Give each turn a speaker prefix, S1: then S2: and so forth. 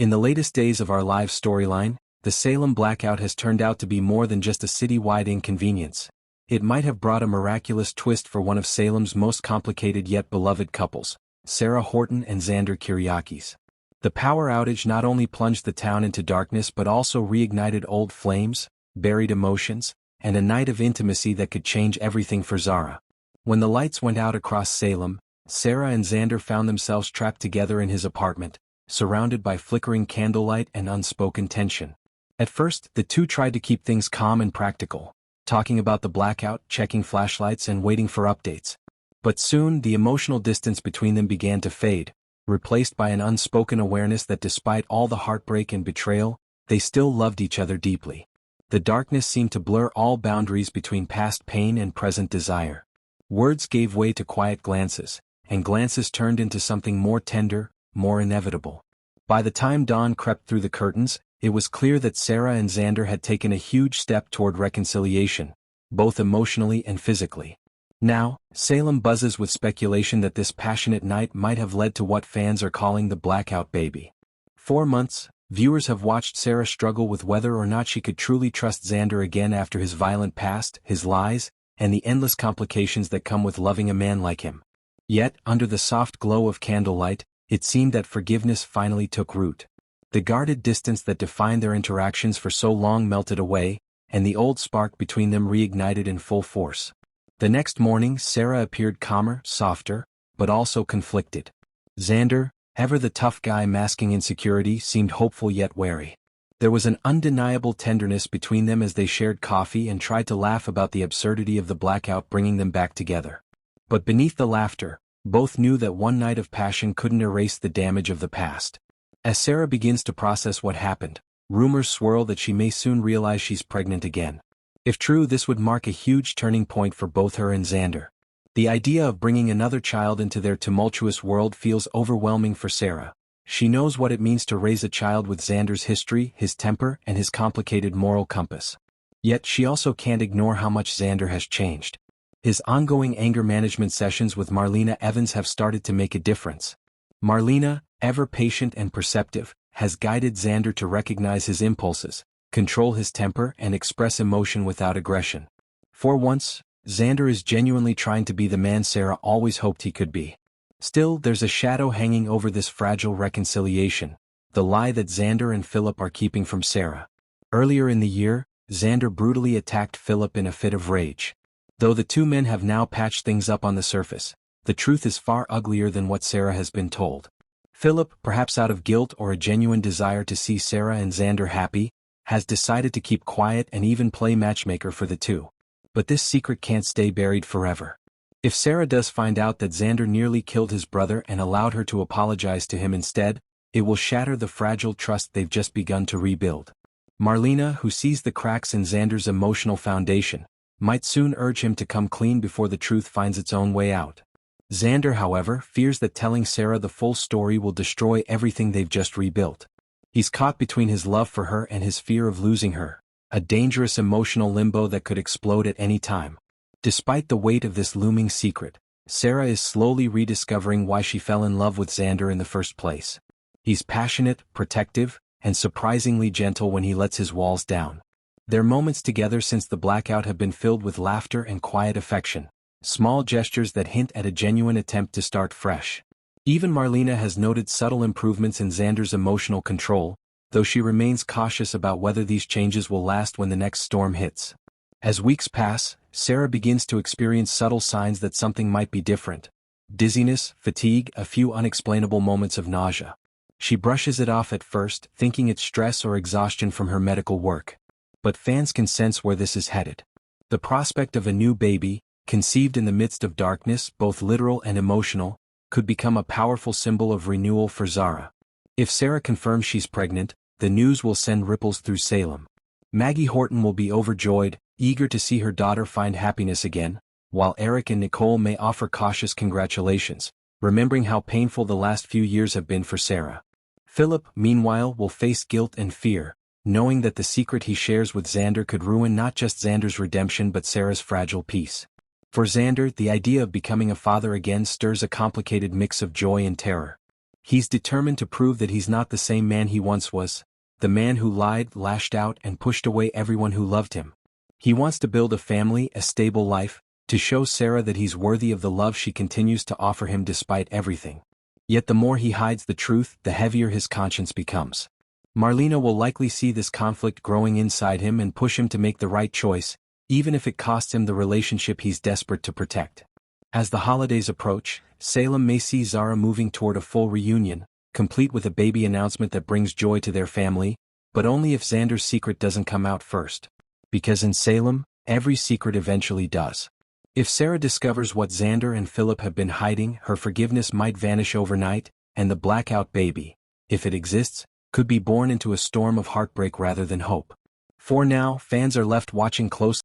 S1: In the latest days of our live storyline, the Salem blackout has turned out to be more than just a city-wide inconvenience. It might have brought a miraculous twist for one of Salem's most complicated yet beloved couples, Xarah Horton and Xander Kyriakis. The power outage not only plunged the town into darkness but also reignited old flames, buried emotions, and a night of intimacy that could change everything for Xarah. When the lights went out across Salem, Xarah and Xander found themselves trapped together in his apartment, surrounded by flickering candlelight and unspoken tension. At first, the two tried to keep things calm and practical, talking about the blackout, checking flashlights and waiting for updates. But soon the emotional distance between them began to fade, replaced by an unspoken awareness that despite all the heartbreak and betrayal, they still loved each other deeply. The darkness seemed to blur all boundaries between past pain and present desire. Words gave way to quiet glances, and glances turned into something more tender, more inevitable. By the time dawn crept through the curtains, it was clear that Xarah and Xander had taken a huge step toward reconciliation, both emotionally and physically. Now, Salem buzzes with speculation that this passionate night might have led to what fans are calling the blackout baby. 4 months, viewers have watched Xarah struggle with whether or not she could truly trust Xander again after his violent past, his lies, and the endless complications that come with loving a man like him. Yet, under the soft glow of candlelight, it seemed that forgiveness finally took root. The guarded distance that defined their interactions for so long melted away, and the old spark between them reignited in full force. The next morning, Xarah appeared calmer, softer, but also conflicted. Xander, ever the tough guy masking insecurity, seemed hopeful yet wary. There was an undeniable tenderness between them as they shared coffee and tried to laugh about the absurdity of the blackout bringing them back together. But beneath the laughter, both knew that one night of passion couldn't erase the damage of the past. As Xarah begins to process what happened, rumors swirl that she may soon realize she's pregnant again. If true, this would mark a huge turning point for both her and Xander. The idea of bringing another child into their tumultuous world feels overwhelming for Xarah. She knows what it means to raise a child with Xander's history, his temper, and his complicated moral compass. Yet she also can't ignore how much Xander has changed. His ongoing anger management sessions with Marlena Evans have started to make a difference. Marlena, ever patient and perceptive, has guided Xander to recognize his impulses, control his temper, and express emotion without aggression. For once, Xander is genuinely trying to be the man Xarah always hoped he could be. Still, there's a shadow hanging over this fragile reconciliation, the lie that Xander and Philip are keeping from Xarah. Earlier in the year, Xander brutally attacked Philip in a fit of rage. Though the two men have now patched things up on the surface, the truth is far uglier than what Xarah has been told. Philip, perhaps out of guilt or a genuine desire to see Xarah and Xander happy, has decided to keep quiet and even play matchmaker for the two. But this secret can't stay buried forever. If Xarah does find out that Xander nearly killed his brother and allowed her to apologize to him instead, it will shatter the fragile trust they've just begun to rebuild. Marlena, who sees the cracks in Xander's emotional foundation, might soon urge him to come clean before the truth finds its own way out. Xander, however, fears that telling Xarah the full story will destroy everything they've just rebuilt. He's caught between his love for her and his fear of losing her, a dangerous emotional limbo that could explode at any time. Despite the weight of this looming secret, Xarah is slowly rediscovering why she fell in love with Xander in the first place. He's passionate, protective, and surprisingly gentle when he lets his walls down. Their moments together since the blackout have been filled with laughter and quiet affection, small gestures that hint at a genuine attempt to start fresh. Even Marlena has noted subtle improvements in Xander's emotional control, though she remains cautious about whether these changes will last when the next storm hits. As weeks pass, Xarah begins to experience subtle signs that something might be different. Dizziness, fatigue, a few unexplainable moments of nausea. She brushes it off at first, thinking it's stress or exhaustion from her medical work. But fans can sense where this is headed. The prospect of a new baby, conceived in the midst of darkness, both literal and emotional, could become a powerful symbol of renewal for Xarah. If Xarah confirms she's pregnant, the news will send ripples through Salem. Maggie Horton will be overjoyed, eager to see her daughter find happiness again, while Eric and Nicole may offer cautious congratulations, remembering how painful the last few years have been for Xarah. Philip, meanwhile, will face guilt and fear, knowing that the secret he shares with Xander could ruin not just Xander's redemption but Sarah's fragile peace. For Xander, the idea of becoming a father again stirs a complicated mix of joy and terror. He's determined to prove that he's not the same man he once was, the man who lied, lashed out, and pushed away everyone who loved him. He wants to build a family, a stable life, to show Xarah that he's worthy of the love she continues to offer him despite everything. Yet the more he hides the truth, the heavier his conscience becomes. Marlena will likely see this conflict growing inside him and push him to make the right choice, even if it costs him the relationship he's desperate to protect. As the holidays approach, Salem may see Xarah moving toward a full reunion, complete with a baby announcement that brings joy to their family, but only if Xander's secret doesn't come out first. Because in Salem, every secret eventually does. If Xarah discovers what Xander and Philip have been hiding, her forgiveness might vanish overnight, and the blackout baby, if it exists, could be born into a storm of heartbreak rather than hope. For now, fans are left watching closely.